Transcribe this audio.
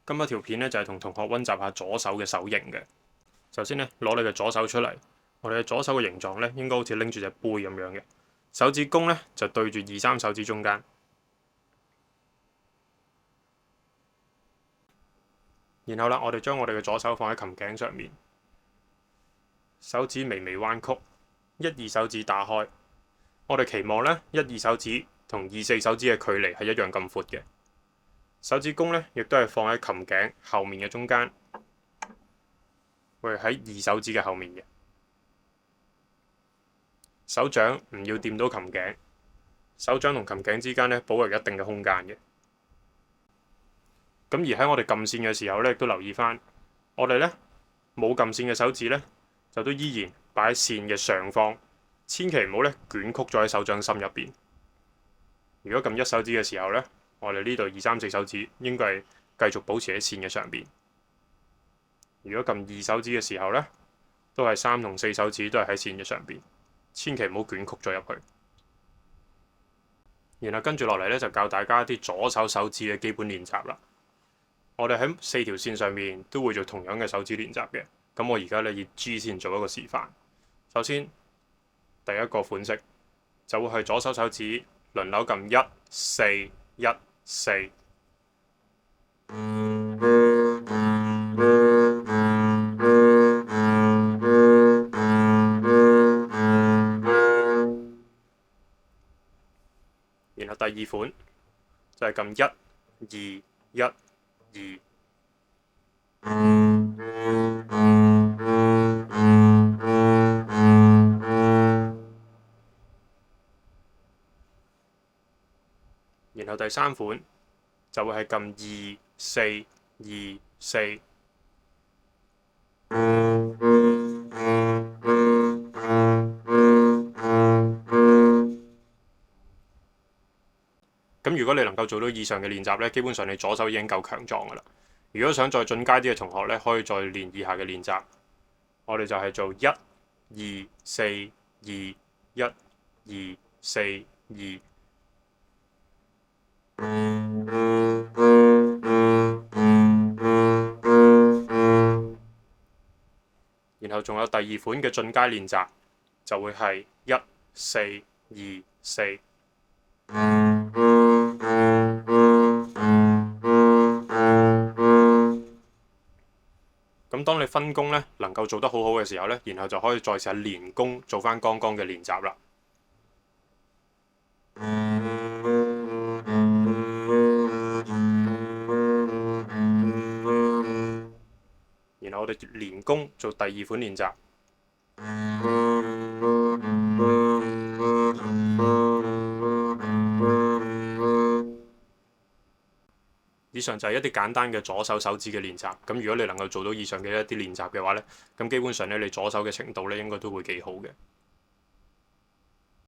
今日條片咧就係同同學溫習下左手嘅手型嘅。首先咧，攞你嘅左手出嚟，我哋嘅左手嘅形狀咧應該好似拎住隻杯咁樣嘅，手指公咧就對住2、3手指中間，然後啦，我哋將我哋嘅左手放喺琴頸上面，手指微微彎曲，1、2手指打開，我哋期望咧1、2手指同2、4手指嘅距離係一樣咁闊嘅。手指公咧，亦都係放喺琴頸後面嘅中間，會喺2手指嘅後面嘅。手掌唔要掂到琴頸，手掌同琴頸之間咧保留一定嘅空間嘅。咁而喺我哋撳線嘅時候咧，亦都留意翻，我哋咧冇撳線嘅手指咧，就都依然擺喺線嘅上方，千祈唔好咧捲曲咗喺手掌心入邊。如果撳1手指嘅時候咧，我哋呢度2、3、4手指應該係繼續保持喺線嘅上邊。如果撳2手指嘅時候咧，都係3同4手指都係喺線嘅上邊，千祈唔好捲曲咗入去。然後跟住落嚟咧，就教大家一啲左手手指嘅基本練習啦。我哋喺4條線上面都會做同樣嘅手指練習嘅。咁我而家咧以 G 先做一個示範。首先第一個款式就會係左手手指輪流撳1、4、1、4。然後第二款就係撳1、2、1、2。然後第三款就會係撳2、4、2、4。咁如果你能夠做到以上嘅練習咧，基本上你左手已經夠強壯噶啦。如果想再進階啲嘅同學咧，可以再練以下嘅練習。我哋就係做1、2、4、2、1、2、4、2。然後仲有第二款嘅進階練習，就會係1、4、2、4。咁當你分工咧能夠做得好好嘅時候咧，然後就可以再試下連弓做翻剛剛嘅練習啦。然後我哋連弓做第二款練習。以上就係一啲簡單嘅左手手指嘅練習。咁如果你能夠做到以上嘅一啲練習嘅話咧，咁基本上咧你左手嘅程度咧應該都會幾好嘅。